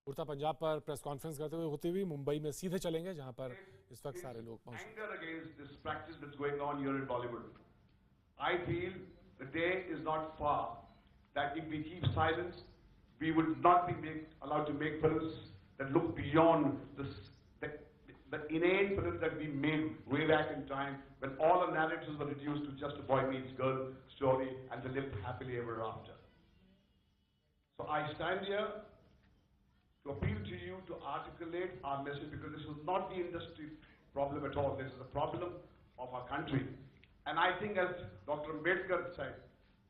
उड़ता पंजाब पर press conference करते हुए होते हुए मुंबई में सीधे चलेंगे जहां पर इस वक्त सारे लोग पहुंचे। Anger against this practice that's going on here in Bollywood. I feel the day is not far that if we keep silence, we would not be allowed to make films that look beyond the inane films that we made way back in time when all the narratives were reduced to just a boy meets girl story and they lived happily ever after. So I stand here to appeal to you to articulate our message, because this is not the industry problem at all. This is a problem of our country. And I think, as Dr. Ambedkar said,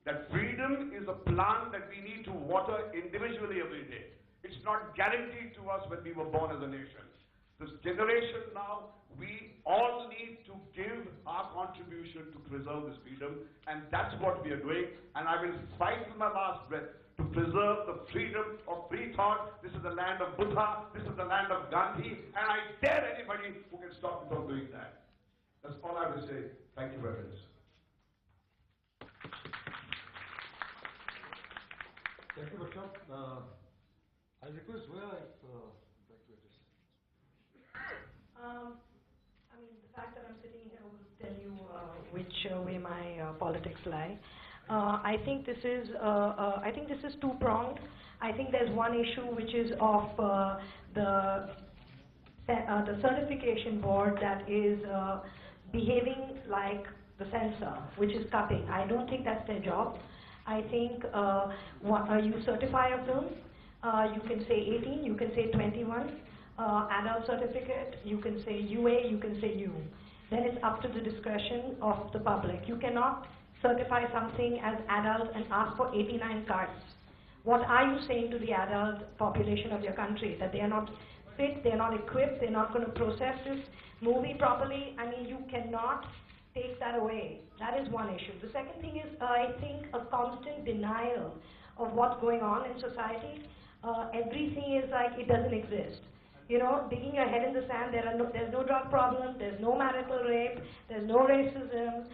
that freedom is a plant that we need to water individually every day. It's not guaranteed to us when we were born as a nation. This generation now, we all need to give our contribution to preserve this freedom, and that's what we are doing. And I will fight till my last breath to preserve the freedom of free thought. This is the land of Buddha, this is the land of Gandhi, and I dare anybody who can stop me from doing that. That's all I will say. Thank you very much. Thank you, Bashar. I request where I'd like to address. I mean, the fact that I'm sitting here will tell you which way my politics lie. I think this is two-pronged. I think there's one issue which is of the certification board that is behaving like the censor, which is cutting. I don't think that's their job. I think you certify a film, you can say 18, you can say 21, adult certificate, you can say UA, you can say U. Then it's up to the discretion of the public. You cannot certify something as adult and ask for 89 cards. What are you saying to the adult population of your country? That they are not fit, they are not equipped, they're not going to process this movie properly? I mean, you cannot take that away. That is one issue. The second thing is, I think, a constant denial of what's going on in society. Everything is like it doesn't exist. You know, digging your head in the sand, there's no drug problem, there's no marital rape, there's no racism.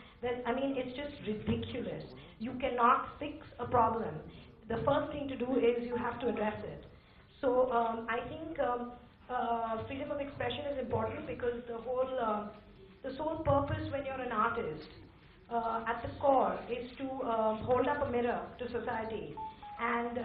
I mean, it's just ridiculous. You cannot fix a problem. The first thing to do is you have to address it. So I think freedom of expression is important, because the sole purpose when you're an artist, at the core, is to hold up a mirror to society. And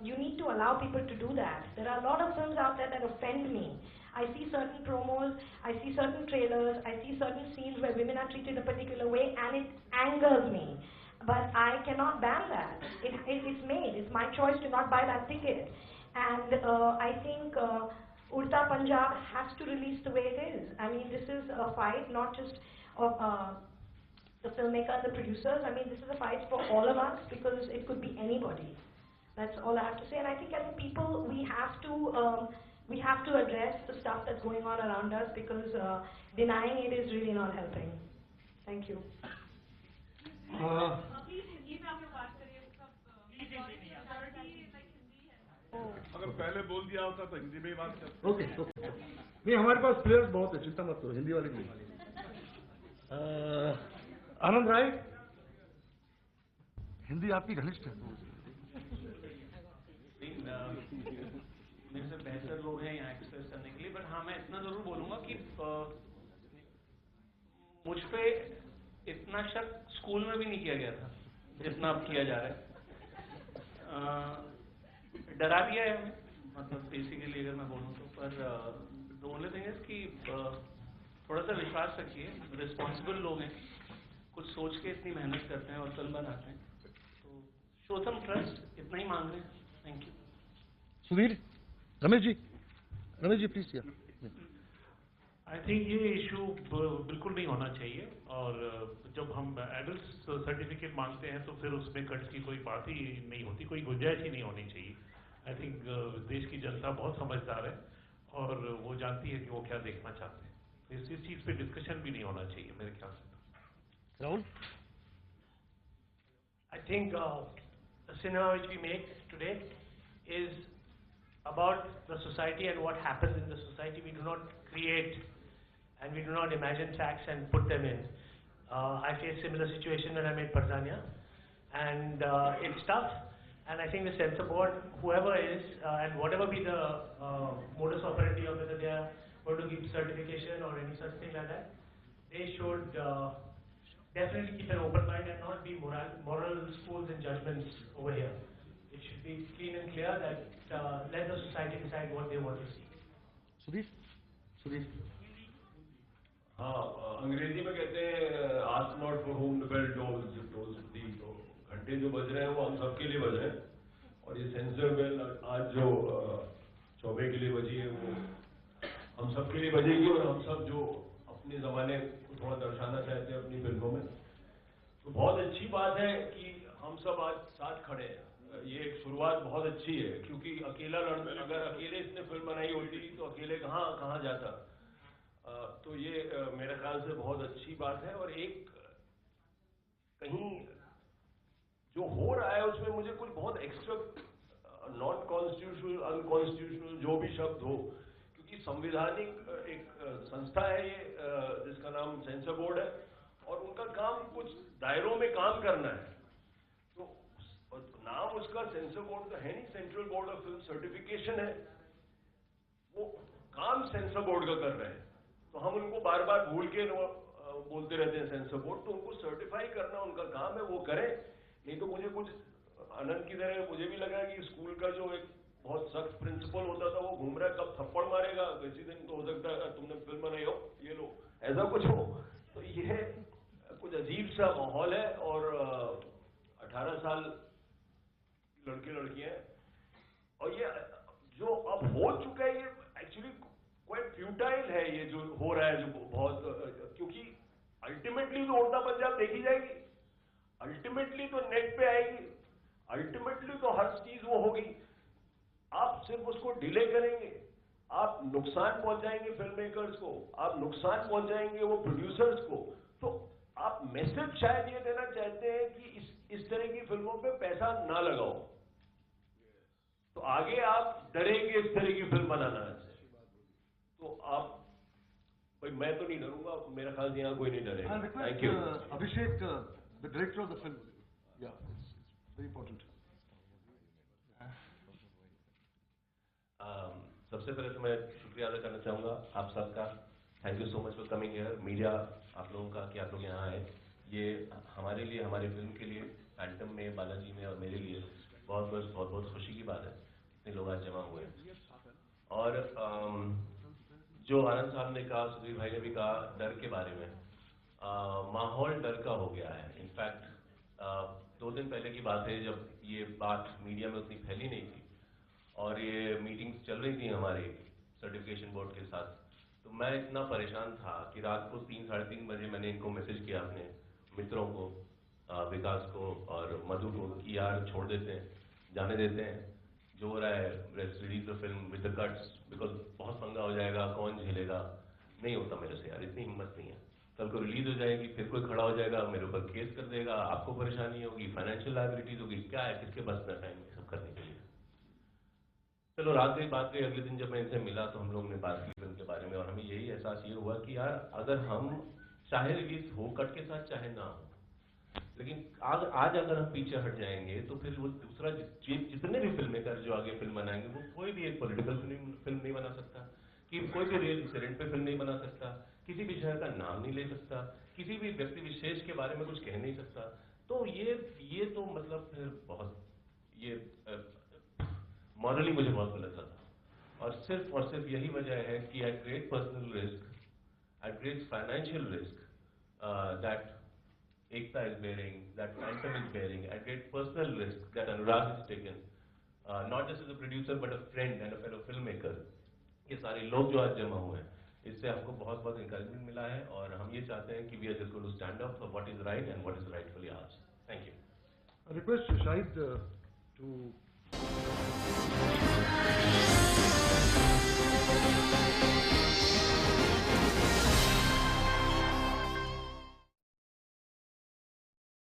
you need to allow people to do that. There are a lot of films out there that offend me. I see certain promos, I see certain trailers, I see certain scenes where women are treated a particular way, and it angers me. But I cannot ban that. It's made. It's my choice to not buy that ticket. And I think Urta Punjab has to release the way it is. I mean, this is a fight not just of the filmmaker and the producers. I mean, this is a fight for all of us, because it could be anybody. That's all I have to say. And I think as a people, we have to address the stuff that's going on around us, because denying it is really not helping. Thank you. अगर पहले बोल दिया होता तो हिंदी में ही बात करते। Okay नहीं, हमारे पास प्लेयर्स बहुत है, चिंता मत करो, हिंदी वाले नहीं। आनंद राय, हिंदी आपकी घनिष्ठ है। मेरे से बेहतर लोग हैं यहाँ एक्सप्रेस करने के लिए, बट हाँ, मैं इतना जरूर बोलूँगा कि मुझ पे इतना शक स्कूल में भी नहीं किया गया था जितना अब किया जा रहा है। डरा दिया है हमें, मतलब बेसिकली अगर मैं बोलूँ तो। पर द ओनली थिंग इज कि थोड़ा सा विश्वास रखिए, रिस्पॉन्सिबल लोग हैं, कुछ सोच के इतनी मेहनत करते हैं और फिल्म बनाते हैं, तो शो सम ट्रस्ट, इतना ही मांग रहे हैं। Thank you. Sudhir, Ramesh ji please. I think ये इशू बिल्कुल नहीं होना चाहिए, और जब हम एडल्ट सर्टिफिकेट मांगते हैं तो फिर उसमें कट की कोई बात ही नहीं होती, कोई गुंजाइश ही नहीं होनी चाहिए। आई थिंक देश की जनता बहुत समझदार है और वो जानती है कि वो क्या देखना चाहते हैं। इस चीज़ पे डिस्कशन भी नहीं होना चाहिए मेरे ख्याल से। Rahul, I think the cinema which we make today is about the society and what happens in the society. We do not create and we do not imagine facts and put them in. I faced similar situation when I made Parzania, and it's tough. And I think the censor board, whoever is, and whatever be the modus operandi of whether they are going to give certification or any such thing like that, they should definitely keep an open mind and not be moral schools and judgments over here. It should be clean and clear that let the society decide what they want to see. Sudeep. हाँ, अंग्रेजी में कहते हैं ask not for whom the bell tolls, it tolls for thee. तो घंटे जो बज रहे हैं वो हम सबके लिए बज रहे हैं, और ये सेंसर बेल आज जो चौबे के लिए बजी है वो हम सबके लिए बजेगी, और हम सब जो अपने ज़माने को थोड़ा दर्शाना चाहते हैं अपनी फिल्मों में, तो बहुत अच्छी बात है कि हम सब आज साथ खड़े हैं। ये एक शुरुआत बहुत अच्छी है, क्योंकि अगर अकेले इसने फिल्म बनाई होती तो अकेले कहाँ जाता। तो ये मेरे ख्याल से बहुत अच्छी बात है। और एक कहीं जो हो रहा है उसमें मुझे कुछ बहुत एक्स्ट्रा नॉन कॉन्स्टिट्यूशनल अनकॉन्स्टिट्यूशनल जो भी शब्द हो, क्योंकि संवैधानिक एक संस्था है ये जिसका नाम सेंसर बोर्ड है, और उनका काम कुछ दायरों में काम करना है। तो नाम उसका सेंसर बोर्ड तो है नहीं, central board of film certification है, वो काम सेंसर बोर्ड का कर रहे हैं। तो हम उनको बार बार भूल के बोलते रहते हैं सेंसर बोर्ड, तो उनको सर्टिफाई करना उनका काम है, वो करें। नहीं तो मुझे कुछ आनंद की तरह मुझे भी लगा कि स्कूल का जो एक बहुत सख्त प्रिंसिपल होता था वो घूम रहा है, कब थप्पड़ मारेगा, किसी दिन तो हो सकता है तुमने फिल्म बनाई हो ये लो, ऐसा कुछ हो। तो ये कुछ अजीब सा माहौल है, और 18 साल लड़के लड़कियां, और ये जो अब हो चुका है ये एक्चुअली क्वाइट फ्यूटाइल है, ये जो हो रहा है जो बहुत, क्योंकि अल्टीमेटली तो उड़ता पंजाब देखी जाएगी, अल्टीमेटली तो नेट पे आएगी, अल्टीमेटली तो हर चीज वो होगी। आप सिर्फ उसको डिले करेंगे, आप नुकसान पहुंचाएंगे फिल्म मेकर्स को, आप नुकसान पहुंचाएंगे वो प्रोड्यूसर्स को। तो आप मैसेज शायद ये देना चाहते हैं कि इस तरह की फिल्मों पे पैसा ना लगाओ, तो आगे आप डरेंगे इस तरह की फिल्म बनाना से। तो आप भाई, मैं तो नहीं डरूंगा, मेरा ख्याल से यहाँ कोई नहीं डरेगा। Thank you. Abhishek, the director of the film. Yeah, it's very important. सबसे पहले तो मैं शुक्रिया अदा करना चाहूँगा आप सबका। Thank you so much for coming here, media आप लोगों का कि आप लोग यहाँ आए। ये हमारे लिए, हमारी फिल्म के लिए, फैंटम में, बालाजी में और मेरे लिए बहुत बहुत खुशी की बात है इतने लोग आज जमा हुए। और जो आनंद साहब ने कहा, सुधीर भाई ने भी कहा डर के बारे में, माहौल डर का हो गया है। इनफैक्ट 2 दिन पहले की बात है जब ये बात मीडिया में उतनी फैली नहीं थी और ये मीटिंग्स चल रही थी हमारे सर्टिफिकेशन बोर्ड के साथ, तो मैं इतना परेशान था कि रात को 3 साढ़े 3 बजे मैंने इनको मैसेज किया अपने मित्रों को, विकास को और मधु को, कि यार छोड़ देते हैं, जाने देते हैं, जो हो रहा है, release the film with the cuts, because बहुत पंगा हो जाएगा, कौन झेलेगा। नहीं होता मेरे से यार, इतनी हिम्मत नहीं है। कल को रिलीज हो जाएगी, फिर कोई खड़ा हो जाएगा, मेरे ऊपर केस कर देगा, आपको परेशानी होगी, फाइनेंशियल लायबिलिटीज होगी, क्या है, किसके पास पैसा है ये सब करने के लिए। चलो रात गई बात गई, अगले दिन जब मैं इनसे मिला तो हम लोग ने बात की फिल्म के बारे में, और हमें यही एहसास ये हुआ कि यार अगर हम चाहे रिलीज हो कट के साथ चाहे ना हो, लेकिन आज अगर हम पीछे हट जाएंगे तो फिर वो दूसरा जितने भी फिल्म मेकर जो आगे फिल्म बनाएंगे वो कोई भी एक पॉलिटिकल फिल्म नहीं बना सकता, कि कोई भी रियल इंसिडेंट पे फिल्म नहीं बना सकता, किसी भी शहर का नाम नहीं ले सकता, किसी भी व्यक्ति विशेष के बारे में कुछ कह नहीं सकता। तो ये तो मतलब फिर बहुत ये मॉरली मुझे बहुत गलत लगा, और सिर्फ यही वजह है कि at great personal risk, at great financial risk that Ekta is bearing, that Phantom is bearing, at great personal risk that Anurag has taken, not just as a producer but a friend and a fellow filmmaker. ये सारे लोग जो आज जमा हुए हैं, इससे हमको बहुत encouragement मिला है, और हम ये चाहते हैं कि we are just going to stand up for what is right and what is rightfully ours. Thank you. I request Shahid to